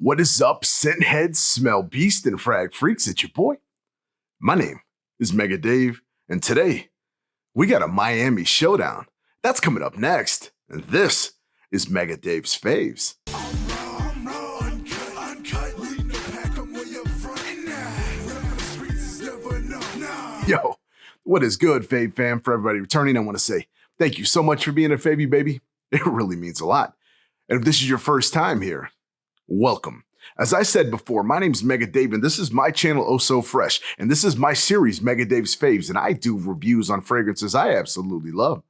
What is up, scent heads, smell beast, and frag freaks? It's your boy. My name is Mega Dave, and today we got a Miami showdown. That's coming up next, and this is Mega Dave's faves. Yo, what is good, Fave fam? For everybody returning, I want to say thank you so much for being a Favy, baby. It really means a lot. And if this is your first time here, welcome. As I said before, my name's Mega Dave, and this is my channel, Oh So Fraiche, and this is my series, Mega Dave's Faves, and I do reviews on fragrances I absolutely love.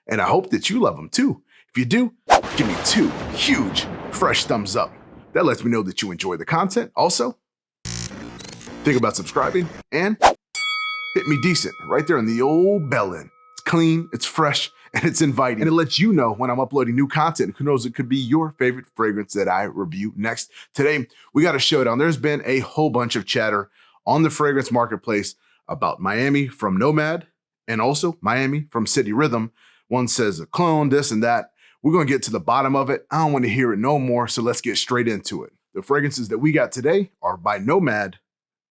And I hope that you love them too. If you do, give me 2 huge, fresh thumbs up. That lets me know that you enjoy the content. Also, think about subscribing and hit me decent right there on the old bell end. It's clean, it's fresh, and it's inviting. And it lets you know when I'm uploading new content. Who knows, it could be your favorite fragrance that I review next. Today, we got a showdown. There's been a whole bunch of chatter on the fragrance marketplace about Miami from Nomad and also Miami from City Rhythm. One says a clone, this and that. We're going to get to the bottom of it. I don't want to hear it no more, so let's get straight into it. The fragrances that we got today are by Nomad,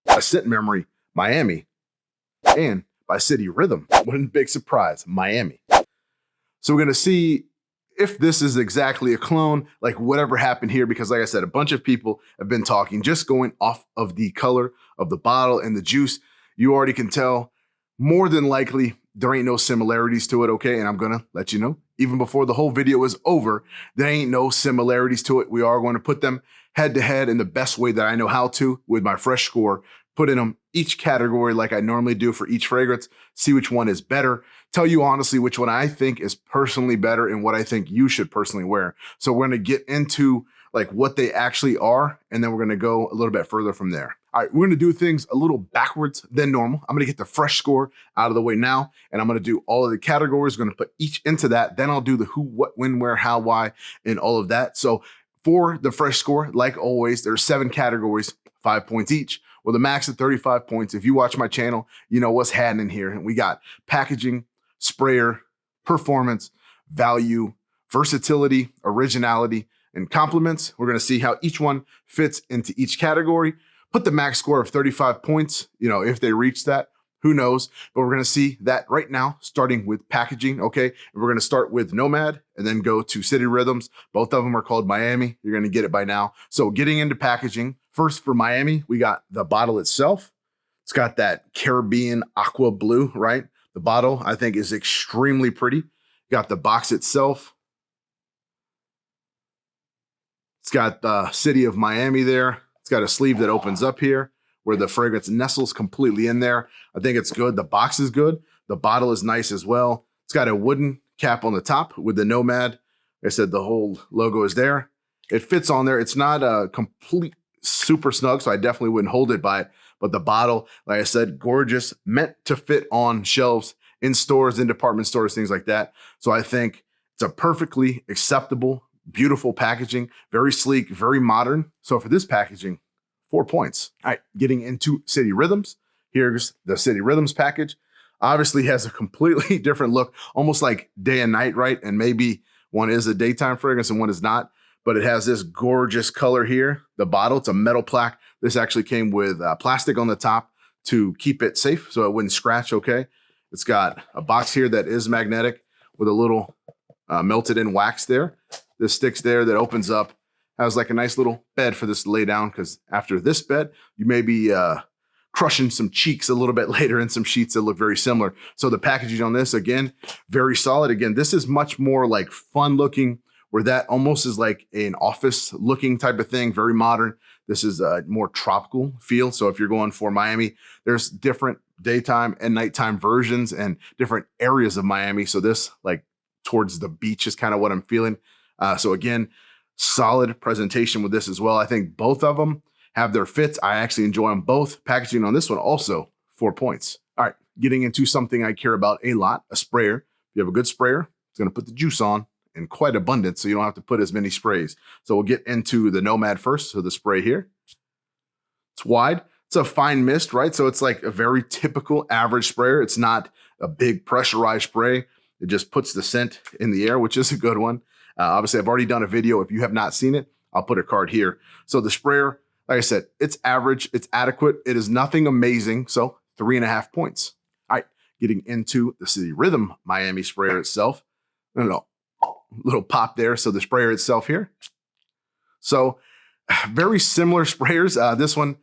by Scent Memory, Miami, and by City Rhythm. What a big surprise, Miami. So we're going to see if this is exactly a clone, like whatever happened here, because like I said, a bunch of people have been talking, just going off of the color of the bottle and the juice. You already can tell more than likely there ain't no similarities to it, okay? And I'm going to let you know, even before the whole video is over, there ain't no similarities to it. We are going to put them head to head in the best way that I know how to with my fresh score, put in them each category like I normally do for each fragrance, see which one is better, tell you honestly which one I think is personally better and what I think you should personally wear. So we're going to get into like what they actually are, and then we're going to go a little bit further from there. All right, we're going to do things a little backwards than normal. I'm going to get the fresh score out of the way now, and I'm going to do all of the categories. We're going to put each into that. Then I'll do the who, what, when, where, how, why, and all of that. So for the fresh score, like always, there's 7 categories, 5 points each, with a max of 35 points. If you watch my channel, you know what's happening here. And we got packaging, sprayer, performance, value, versatility, originality, and compliments. We're going to see how each one fits into each category. Put the max score of 35 points, you know, if they reach that, who knows? But we're going to see that right now, starting with packaging, okay? And we're going to start with Nomad and then go to City Rhythms. Both of them are called Miami. You're going to get it by now. So getting into packaging, first for Miami, we got the bottle itself. It's got that Caribbean aqua blue, right? The bottle, I think, is extremely pretty. Got the box itself. It's got the city of Miami there. It's got a sleeve that opens up here where the fragrance nestles completely in there. I think it's good. The box is good. The bottle is nice as well. It's got a wooden cap on the top with the Nomad. Like I said, the whole logo is there. It fits on there. It's not a complete super snug, so I definitely wouldn't hold it by it. But the bottle, like I said, gorgeous, meant to fit on shelves in stores, in department stores, things like that. So I think it's a perfectly acceptable, beautiful packaging, very sleek, very modern. So for this packaging, 4 points. All right, getting into City Rhythms. Here's the City Rhythms package. Obviously has a completely different look, almost like day and night, right? And maybe one is a daytime fragrance and one is not, but it has this gorgeous color here. The bottle, it's a metal plaque. This actually came with plastic on the top to keep it safe so it wouldn't scratch, okay? It's got a box here that is magnetic with a little melted in wax there. This sticks there that opens up, has like a nice little bed for this to lay down, because after this bed, you may be crushing some cheeks a little bit later in some sheets that look very similar. So the packaging on this, again, very solid. Again, this is much more like fun looking, where that almost is like an office looking type of thing, very modern. This is a more tropical feel. So if you're going for Miami, there's different daytime and nighttime versions and different areas of Miami. So this, like towards the beach, is kind of what I'm feeling. So again, solid presentation with this as well. I think both of them have their fits. I actually enjoy them both. Packaging on this one also 4 points. All right, getting into something I care about a lot, a sprayer. If you have a good sprayer, it's going to put the juice on in quite abundance, so you don't have to put as many sprays. So we'll get into the Nomad first. So the spray here, it's wide. It's a fine mist, right? So it's like a very typical average sprayer. It's not a big pressurized spray. It just puts the scent in the air, which is a good one. Obviously, I've already done a video. If you have not seen it, I'll put a card here. So the sprayer, like I said, it's average, it's adequate. It is nothing amazing. So 3.5 points. All right, getting into the City Rhythm Miami sprayer itself. No, little pop there. So the sprayer itself here. So very similar sprayers. This one,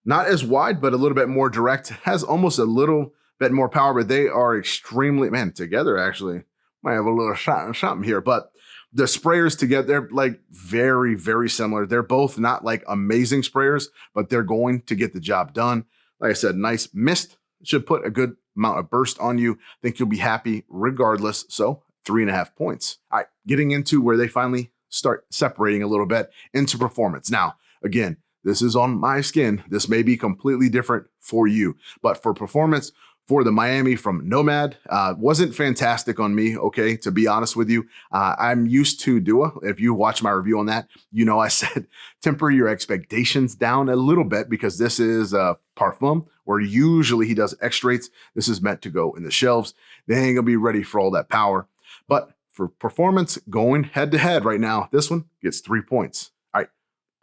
not as wide, but a little bit more direct. Has almost a little bit more power, but they are extremely, man, together actually. Might have a little something here, but the sprayers together, they're like very, very similar. They're both not like amazing sprayers, but they're going to get the job done. Like I said, nice mist. Should put a good amount of burst on you. Think you'll be happy regardless. So 3.5 points. All right, getting into where they finally start separating a little bit into performance. Now, again, this is on my skin. This may be completely different for you, but for performance, for the Miami from Nomad, wasn't fantastic on me, okay, to be honest with you. I'm used to Dua. If you watch my review on that, you know I said temper your expectations down a little bit because this is a parfum where usually he does extracts. This is meant to go in the shelves. They ain't gonna be ready for all that power. But for performance, going head to head right now, this one gets 3 points. All right,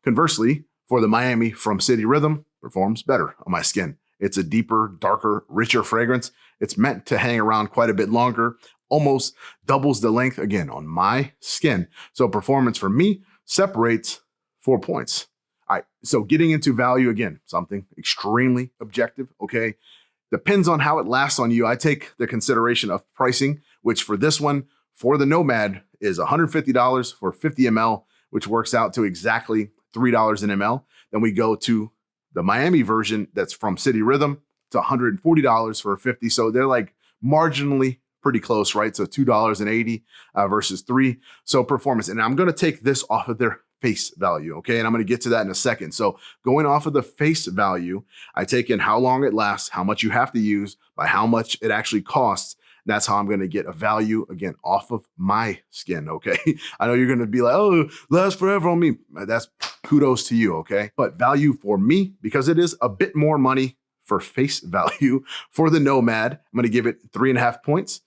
conversely, for the Miami from City Rhythm, performs better on my skin. It's a deeper, darker, richer fragrance. It's meant to hang around quite a bit longer, almost doubles the length again on my skin. So performance for me separates 4 points. All right, so getting into value again, something extremely objective, okay? Depends on how it lasts on you. I take the consideration of pricing, which for this one, for the Nomad is $150 for 50 ml, which works out to exactly $3 an ml. Then we go to the Miami version that's from City Rhythm. It's $140 for 50. So they're like marginally pretty close, right? So $2.80 versus $3. So performance. And I'm going to take this off of their face value, okay? And I'm going to get to that in a second. So going off of the face value, I take in how long it lasts, how much you have to use, by how much it actually costs. That's how I'm going to get a value, again, off of my skin, okay? I know you're going to be like, oh, lasts forever on me. That's kudos to you, okay? But value for me, because it is a bit more money for face value for the Nomad, I'm going to give it 3.5 points.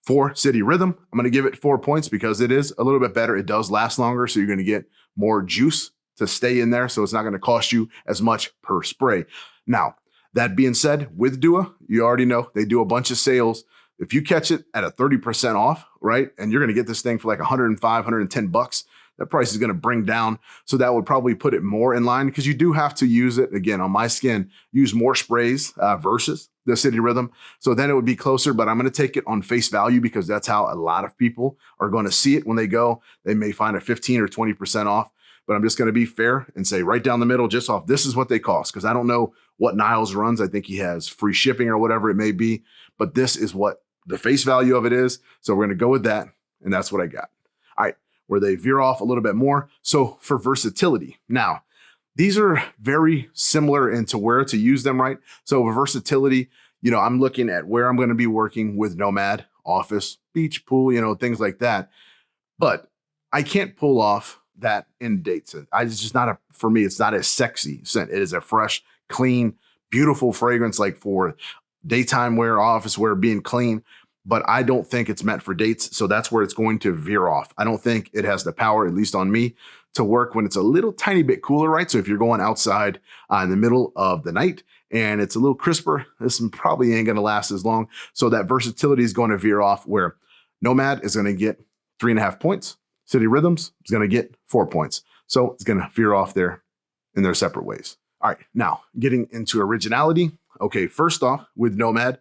For City Rhythm, I'm going to give it 4 points because it is a little bit better. It does last longer, so you're going to get more juice to stay in there, so it's not going to cost you as much per spray. Now, that being said, with Dua, you already know they do a bunch of sales. If you catch it at a 30% off, right, and you're going to get this thing for like $105, $110, that price is going to bring down. So that would probably put it more in line because you do have to use it, again, on my skin, use more sprays versus the City Rhythm. So then it would be closer, but I'm going to take it on face value because that's how a lot of people are going to see it when they go. They may find a 15 or 20% off, but I'm just going to be fair and say right down the middle, just off, this is what they cost. Because I don't know what Niles runs. I think he has free shipping or whatever it may be, but this is what the face value of it is. So we're going to go with that. And that's what I got. All right, where they veer off a little bit more. So for versatility, now, these are very similar into where to use them, right? So versatility, you know, I'm looking at where I'm going to be working with Nomad, office, beach, pool, you know, things like that. But I can't pull off that in date scent. It's just not for me, it's not a sexy scent. It is a fresh, clean, beautiful fragrance, like for daytime wear, office wear, being clean. But I don't think it's meant for dates. So that's where it's going to veer off. I don't think it has the power, at least on me, to work when it's a little tiny bit cooler, right? So if you're going outside in the middle of the night and it's a little crisper, this probably ain't going to last as long. So that versatility is going to veer off, where Nomad is going to get 3.5 points. City Rhythms is going to get 4 points. So it's going to veer off there in their separate ways. All right, now getting into originality. Okay, first off, with Nomad,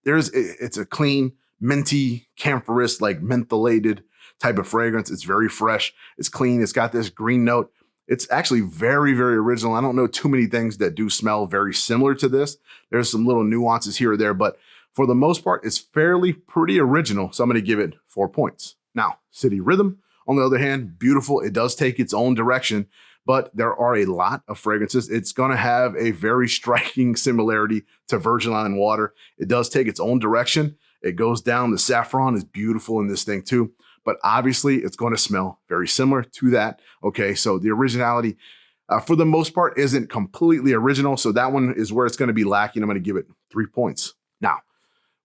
it's a clean, minty, camphorous, like mentholated type of fragrance. It's very fresh. It's clean. It's got this green note. It's actually very, very original. I don't know too many things that do smell very similar to this. There's some little nuances here or there, but for the most part, it's fairly pretty original. So I'm going to give it 4 points. Now, City Rhythm, on the other hand, beautiful. It does take its own direction, but there are a lot of fragrances. It's going to have a very striking similarity to Virgin Island water. It does take its own direction. It goes down. The saffron is beautiful in this thing too, but obviously it's going to smell very similar to that. Okay, so the originality, for the most part, isn't completely original. So that one is where it's going to be lacking. I'm going to give it 3 points. Now,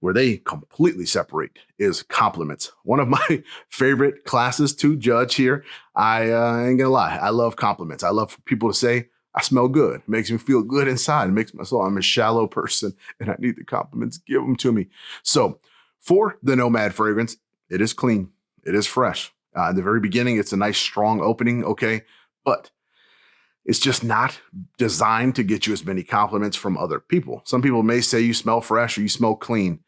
where they completely separate is compliments. One of my favorite classes to judge here. I ain't gonna lie. I love compliments. I love for people to say, I smell good. It makes me feel good inside. It makes me so I'm a shallow person and I need the compliments. Give them to me. So for the Nomad fragrance, it is clean. It is fresh. In the very beginning, it's a nice strong opening. Okay. But it's just not designed to get you as many compliments from other people. Some people may say you smell fresh or you smell clean.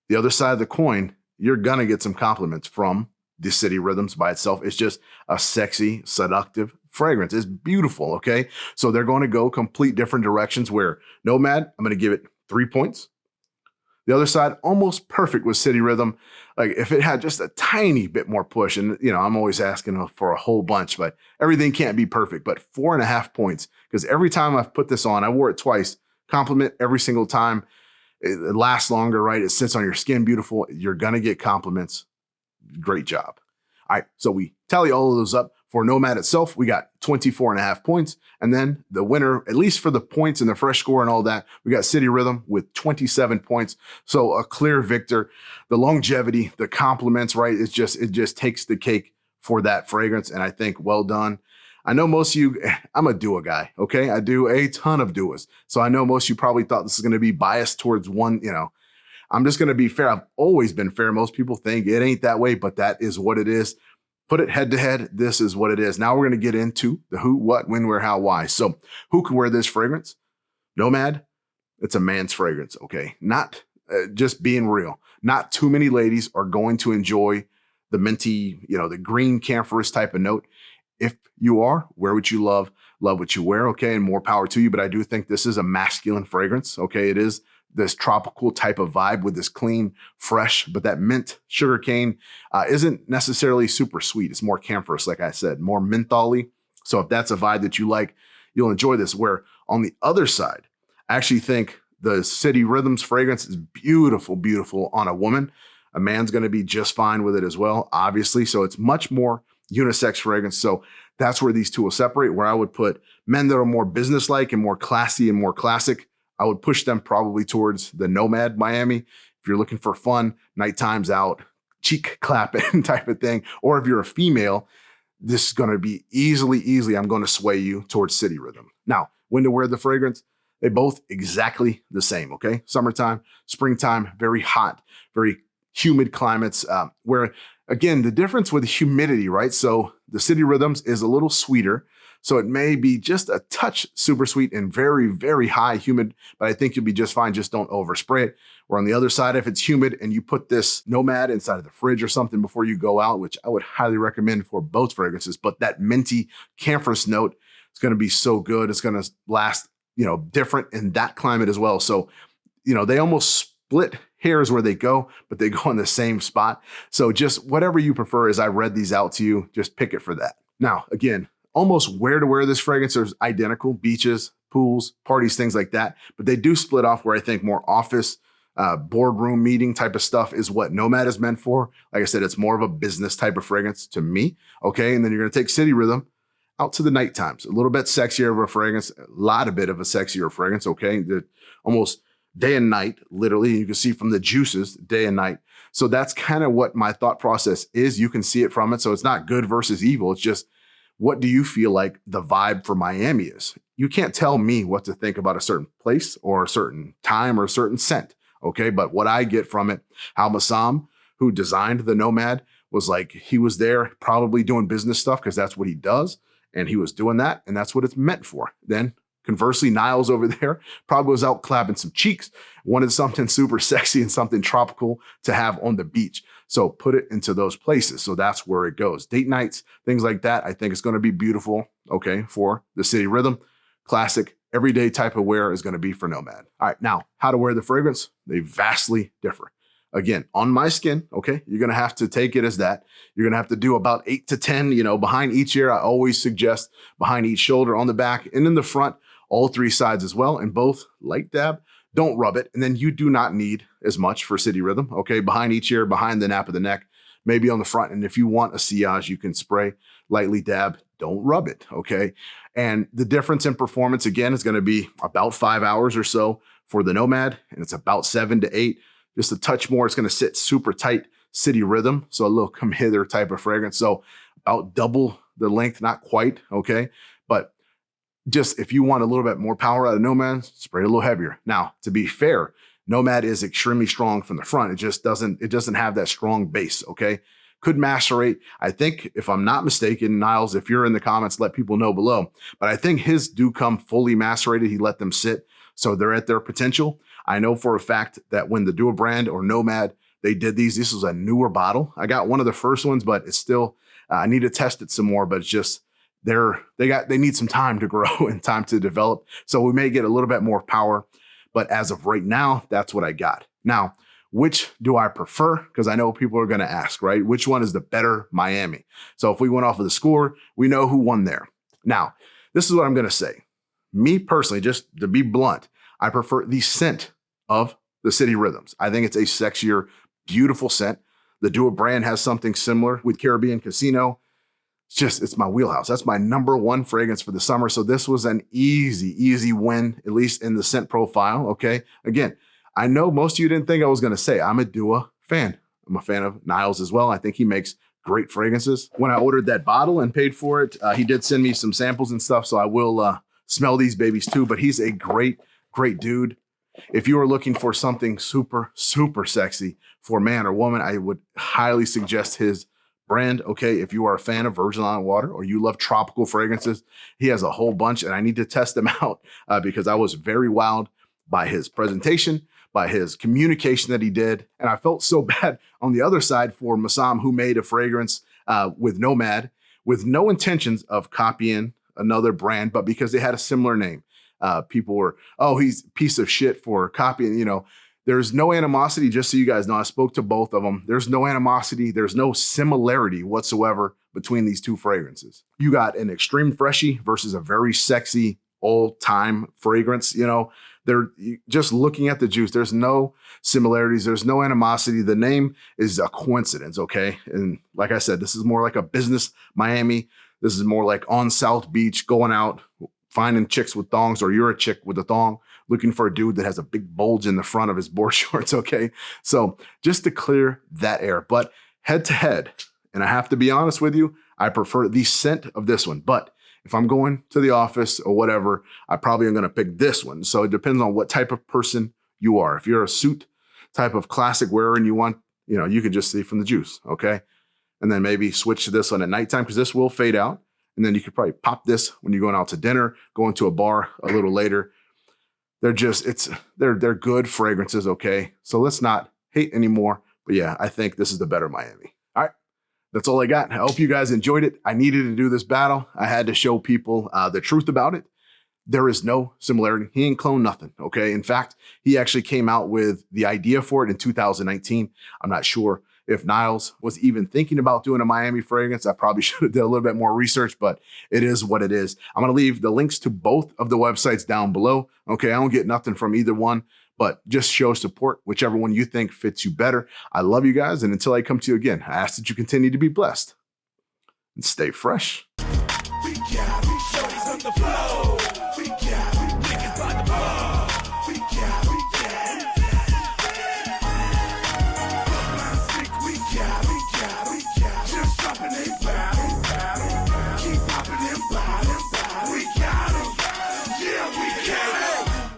The other side of the coin, you're going to get some compliments from the City Rhythms by itself. It's just a sexy, seductive fragrance. It's beautiful, okay? So they're going to go complete different directions where Nomad, I'm going to give it 3 points. The other side, almost perfect with City Rhythm. Like if it had just a tiny bit more push, and I'm always asking for a whole bunch, but everything can't be perfect, but 4.5 points. Because every time I've put this on, I wore it twice, compliment every single time. It lasts longer, right? It sits on your skin beautiful. You're going to get compliments. Great job. All right, so we tally all of those up. For Nomad itself, we got 24.5 points. And then the winner, at least for the points and the fresh score and all that, we got City Rhythm with 27 points. So a clear victor. The longevity, the compliments, right? It just takes the cake for that fragrance. And I think well done. I know most of you, I'm a Dua guy, okay? I do a ton of Duas. So I know most of you probably thought this is going to be biased towards one, I'm just going to be fair. I've always been fair. Most people think it ain't that way, but that is what it is. Put it head to head. This is what it is. Now we're going to get into the who, what, when, where, how, why. So who can wear this fragrance? Nomad, it's a man's fragrance, okay? Not just being real. Not too many ladies are going to enjoy the minty, the green camphorous type of note. If you are, wear what you love what you wear, okay? And more power to you. But I do think this is a masculine fragrance, okay? It is this tropical type of vibe with this clean, fresh, but that mint sugarcane isn't necessarily super sweet. It's more camphorous, like I said, more mentholy. So if that's a vibe that you like, you'll enjoy this. Where on the other side, I actually think the City Rhythms fragrance is beautiful, beautiful on a woman. A man's going to be just fine with it as well, obviously. So it's much more unisex fragrance. So that's where these two will separate, where I would put men that are more businesslike and more classy and more classic. I would push them probably towards the Nomad Miami. If you're looking for fun, nighttime's out, cheek clapping type of thing. Or if you're a female, this is going to be easily, I'm going to sway you towards City Rhythm. Now, when to wear the fragrance, they both exactly the same, okay? Summertime, springtime, very hot, very humid climates where, again, the difference with humidity, right? So the City Rhythms is a little sweeter. So it may be just a touch super sweet and very, very high humid, but I think you'll be just fine. Just don't overspray it. Or on the other side, if it's humid and you put this Nomad inside of the fridge or something before you go out, which I would highly recommend for both fragrances, but that minty camphorous note is going to be so good. It's going to last, different in that climate as well. So, they almost split hairs where they go, but they go in the same spot. So just whatever you prefer, as I read these out to you, just pick it for that. Now, again, almost where to wear this fragrance is identical: beaches, pools, parties, things like that. But they do split off where I think more office, boardroom meeting type of stuff is what Nomad is meant for. Like I said, it's more of a business type of fragrance to me. Okay. And then you're going to take City Rhythm out to the night times. A little bit sexier of a fragrance, a lot of bit of a sexier fragrance. Okay. Almost day and night, literally. You can see from the juices, day and night. So that's kind of what my thought process is. You can see it from it. So it's not good versus evil. It's just, what do you feel like the vibe for Miami is? You can't tell me what to think about a certain place or a certain time or a certain scent, okay? But what I get from it, how Mahsam, who designed the Nomad, was like, he was there probably doing business stuff because that's what he does. And he was doing that, and that's what it's meant for. Then conversely, Niles over there probably was out clapping some cheeks, wanted something super sexy and something tropical to have on the beach. So put it into those places. So that's where it goes. Date nights, things like that. I think it's going to be beautiful, okay, for the City Rhythm. Classic, everyday type of wear is going to be for Nomad. All right, now, how to wear the fragrance? They vastly differ. Again, on my skin, okay, you're going to have to take it as that. You're going to have to do about 8 to 10, behind each ear. I always suggest behind each shoulder, on the back, and in the front, all 3 sides as well, and both light dab. Don't rub it. And then you do not need as much for City Rhythm, okay? Behind each ear, behind the nape of the neck, maybe on the front. And if you want a sillage, you can spray, lightly dab. Don't rub it, okay? And the difference in performance, again, is going to be about 5 hours or so for the Nomad, and it's about 7 to 8. just a touch more. It's going to sit super tight, city rhythm. So a little come hither type of fragrance. So about double the length, not quite, okay? But just if you want a little bit more power out of Nomad, spray it a little heavier. Now, to be fair, Nomad is extremely strong from the front. It just doesn't have that strong base, okay? Could macerate. I think, if I'm not mistaken, Niles, if you're in the comments, let people know below. But I think his do come fully macerated. He let them sit, so they're at their potential. I know for a fact that when the Dua brand or Nomad, they did these, this was a newer bottle. I got one of the first ones, but it's still, I need to test it some more, but it's just, they need some time to grow and time to develop. So we may get a little bit more power, but as of right now, that's what I got. Now, which do I prefer? Because I know people are going to ask, right? Which one is the better Miami? So if we went off of the score, we know who won there. Now, this is what I'm going to say. Me personally, just to be blunt, I prefer the scent of the City Rhythms. I think it's a sexier, beautiful scent. The Dua brand has something similar with Caribbean Casino. It's my wheelhouse. That's my #1 fragrance for the summer. So this was an easy win, at least in the scent profile, okay? Again, I know most of you didn't think I was going to say I'm a Dua fan. I'm a fan of Niles as well. I think he makes great fragrances. When I ordered that bottle and paid for it, he did send me some samples and stuff, so I will smell these babies too, but he's a great dude. If you are looking for something super sexy for man or woman, I would highly suggest his brand, okay? If you are a fan of Virgin Island water or you love tropical fragrances, he has a whole bunch, and I need to test them out because I was very wowed by his presentation, by his communication that he did. And I felt so bad on the other side for Mahsam, who made a fragrance with Nomad with no intentions of copying another brand, but because they had a similar name. People were, oh, he's a piece of shit for copying, you know. There's no animosity, just so you guys know. I spoke to both of them. There's no animosity. There's no similarity whatsoever between these two fragrances. You got an extreme freshie versus a very sexy old-time fragrance, you know. They're just looking at the juice. There's no similarities. There's no animosity. The name is a coincidence, okay? And like I said, this is more like a business Miami. This is more like on South Beach, going out, finding chicks with thongs, or you're a chick with a thong looking for a dude that has a big bulge in the front of his board shorts, okay? So just to clear that air. But head to head, and I have to be honest with you, I prefer the scent of this one. But if I'm going to the office or whatever, I probably am going to pick this one. So it depends on what type of person you are. If you're a suit type of classic wearer and you want, you know, you can just see from the juice, okay? And then maybe switch to this one at nighttime because this will fade out. And then you could probably pop this when you're going out to dinner, going to a bar a little later. They're good fragrances, okay? So let's not hate anymore. But yeah, I think this is the better Miami. All right, that's all I got. I hope you guys enjoyed it. I needed to do this battle. I had to show people the truth about it. There is no similarity. He ain't cloned nothing, okay? In fact, he actually came out with the idea for it in 2019. I'm not sure if Niles was even thinking about doing a Miami fragrance. I probably should have done a little bit more research, but it is what it is. I'm going to leave the links to both of the websites down below. Okay, I don't get nothing from either one, but just show support, whichever one you think fits you better. I love you guys, and until I come to you again, I ask that you continue to be blessed and stay fresh.